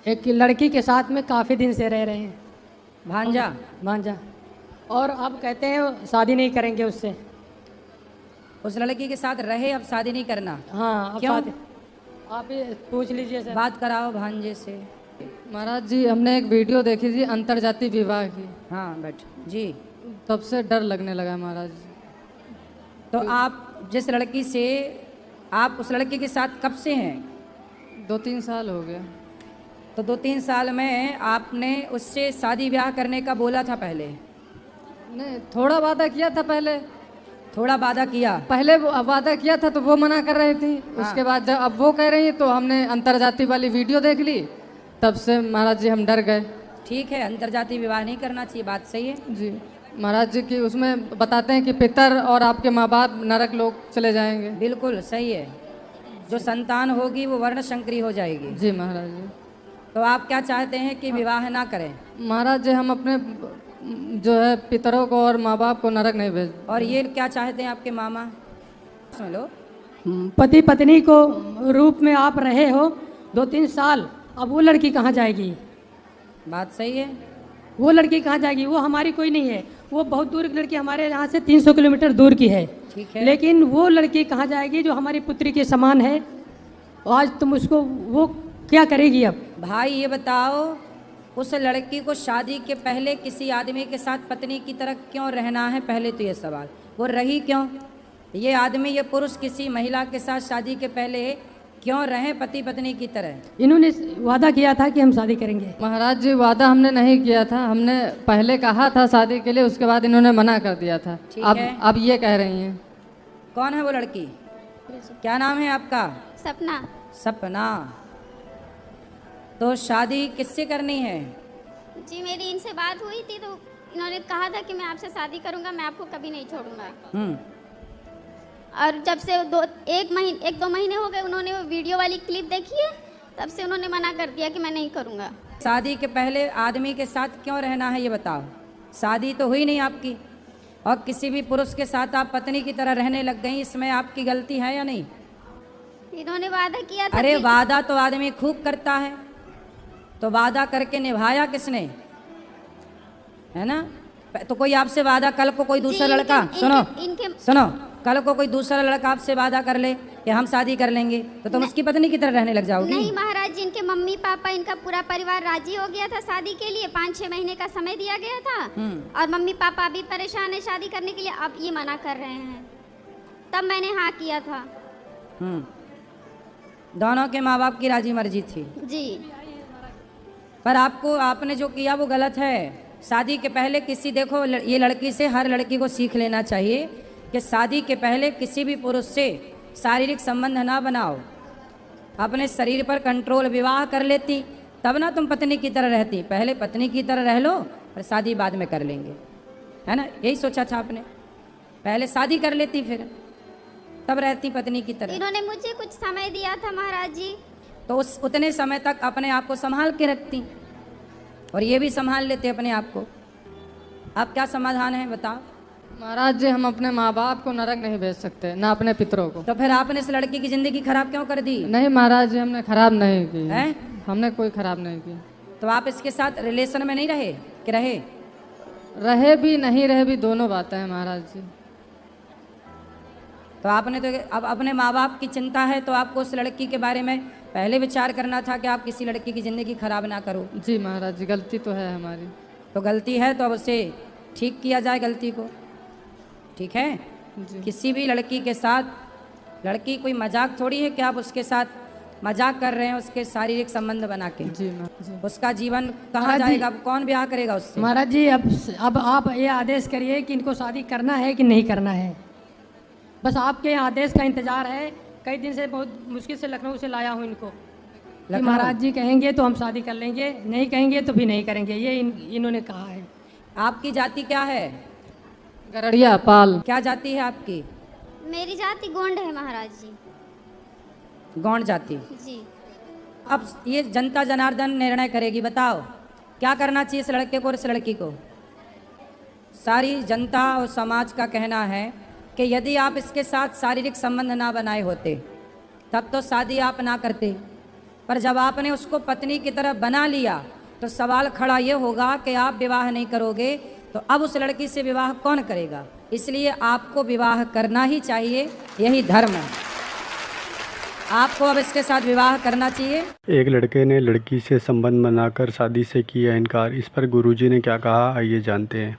एक लड़की के साथ में काफ़ी दिन से रह रहे हैं। भांजा। भांजा। और अब कहते हैं शादी नहीं करेंगे उससे। उस लड़की के साथ रहे, अब शादी नहीं करना। हाँ, अब क्यों? शादी आप ही पूछ लीजिए सर। बात कराओ भांजे से। महाराज जी, हमने एक वीडियो देखी थी अंतरजातीय विवाह की, हाँ बैठ जी। तब से डर लगने लगा महाराज जी। तो आप जिस लड़की से, आप उस लड़की के साथ कब से हैं? 2-3 साल हो गया। तो 2-3 साल में आपने उससे शादी ब्याह करने का बोला था पहले? नहीं, थोड़ा वादा किया था पहले। थोड़ा वादा किया? पहले वादा किया था तो वो मना कर रही थी। उसके बाद जब अब वो कह रही है तो हमने अंतरजातीय वाली वीडियो देख ली, तब से महाराज जी हम डर गए। ठीक है, अंतरजातीय विवाह नहीं करना चाहिए, बात सही है जी महाराज जी की उसमें बताते हैं कि पितर और आपके माँ बाप नरक लोग चले जाएंगे। बिल्कुल सही है, जो संतान होगी वो वर्ण संकरी हो जाएगी। जी महाराज जी। तो आप क्या चाहते हैं कि विवाह ना करें? महाराज जी, हम अपने जो है पितरों को और माँ बाप को नरक नहीं भेज। और ये क्या चाहते हैं आपके मामा? सुन लो, पति पत्नी को रूप में आप रहे हो 2-3 साल, अब वो लड़की कहाँ जाएगी? बात सही है। वो लड़की कहाँ जाएगी? वो हमारी कोई नहीं है, वो बहुत दूर की लड़की, हमारे यहाँ से 300 किलोमीटर दूर की है। ठीक है, लेकिन वो लड़की कहाँ जाएगी जो हमारी पुत्री के समान है? आज तुम उसको, वो क्या करेगी अब? भाई ये बताओ, उस लड़की को शादी के पहले किसी आदमी के साथ पत्नी की तरह क्यों रहना है? पहले तो ये सवाल, वो रही क्यों? ये आदमी, ये पुरुष किसी महिला के साथ शादी के पहले क्यों रहे पति पत्नी की तरह? इन्होंने वादा किया था कि हम शादी करेंगे। महाराज जी, वादा हमने नहीं किया था, हमने पहले कहा था शादी के लिए, उसके बाद इन्होंने मना कर दिया था। ठीक अब है। अब ये कह रही हैं। कौन है वो लड़की? क्या नाम है आपका? सपना। सपना। तो शादी किससे करनी है? जी, मेरी इनसे बात हुई थी तो इन्होंने कहा था कि मैं आपसे शादी करूंगा, मैं आपको कभी नहीं छोड़ूंगा। और जब से 1-2 महीने हो गए, उन्होंने वो वीडियो वाली क्लिप देखी है, तब से उन्होंने मना कर दिया कि मैं नहीं करूंगा। शादी के पहले आदमी के साथ क्यों रहना है ये बताओ? शादी तो हुई नहीं आपकी, और किसी भी पुरुष के साथ आप पत्नी की तरह रहने लग गई, इसमें आपकी गलती है या नहीं? इन्होंने वादा किया था। अरे वादा तो आदमी खूब करता है, तो वादा करके निभाया किसने? है ना? तो कोई आपसे वादा, कल को कोई दूसरा लड़का, सुनो, कल को कोई दूसरा लड़का आपसे वादा कर ले कि हम शादी कर लेंगे, तो तुम उसकी पत्नी की तरह रहने लग जाओगी? नहीं महाराज जी, इनके मम्मी पापा, इनका पूरा परिवार राजी हो गया था शादी के लिए। 5-6 महीने का समय दिया गया था, और मम्मी पापा अभी परेशान है शादी करने के लिए, अब ये मना कर रहे हैं। तब मैंने हाँ किया था। दोनों के माँ बाप की राजी मर्जी थी जी। पर आपने जो किया वो गलत है। शादी के पहले किसी, देखो ये लड़की से हर लड़की को सीख लेना चाहिए कि शादी के पहले किसी भी पुरुष से शारीरिक संबंध ना बनाओ, अपने शरीर पर कंट्रोल। विवाह कर लेती तब ना तुम पत्नी की तरह रहती, पहले पत्नी की तरह रह लो और शादी बाद में कर लेंगे, है ना? यही सोचा था आपने, पहले शादी कर लेती फिर तब रहती पत्नी की तरह। इन्होंने मुझे कुछ समय दिया था महाराज जी, तो उस उतने समय तक अपने आप को संभाल के रखती, और ये भी संभाल लेते अपने आप को। अब क्या समाधान है बताओ? महाराज जी, हम अपने माँ बाप को नरक नहीं भेज सकते, ना अपने पितरों को। तो फिर आपने इस लड़की की जिंदगी खराब क्यों कर दी? नहीं महाराज जी, हमने खराब नहीं की है? हमने कोई खराब नहीं की। तो आप इसके साथ रिलेशन में नहीं रहे कि रहे? रहे भी नहीं रहे भी, दोनों बातें हैं महाराज जी। तो आपने तो अब अपने माँ बाप की चिंता है, तो आपको उस लड़की के बारे में पहले विचार करना था कि आप किसी लड़की की ज़िंदगी खराब ना करो। जी महाराज जी, गलती तो है हमारी। तो गलती है तो अब उसे ठीक किया जाए गलती को, ठीक है? जी। किसी भी लड़की के साथ, लड़की कोई मजाक थोड़ी है कि आप उसके साथ मजाक कर रहे हैं, उसके शारीरिक संबंध बना के। जी महाराज जी। उसका जीवन कहाँ महाराज जी, जाएगा? अब कौन ब्याह करेगा उससे? महाराज जी, अब आप ये आदेश करिए कि इनको शादी करना है कि नहीं करना है। बस आपके आदेश का इंतजार है। कई दिन से बहुत मुश्किल से लखनऊ से लाया हूँ इनको, कि महाराज जी कहेंगे तो हम शादी कर लेंगे, नहीं कहेंगे तो भी नहीं करेंगे, ये इन्होंने कहा है। आपकी जाति क्या है? गरड़िया पाल। क्या जाति है आपकी? मेरी जाति गोंड है महाराज जी। गौंड जाति। जी। अब ये जनता जनार्दन निर्णय करेगी, बताओ क्या करना चाहिए इस लड़के को और इस लड़की को? सारी जनता और समाज का कहना है कि यदि आप इसके साथ शारीरिक संबंध ना बनाए होते तब तो शादी आप ना करते, पर जब आपने उसको पत्नी की तरह बना लिया तो सवाल खड़ा ये होगा कि आप विवाह नहीं करोगे तो अब उस लड़की से विवाह कौन करेगा। इसलिए आपको विवाह करना ही चाहिए, यही धर्म है। आपको अब इसके साथ विवाह करना चाहिए। एक लड़के ने लड़की से संबंध बनाकर शादी से किया इनकार। इस पर गुरुजी ने क्या कहा, आइए जानते हैं।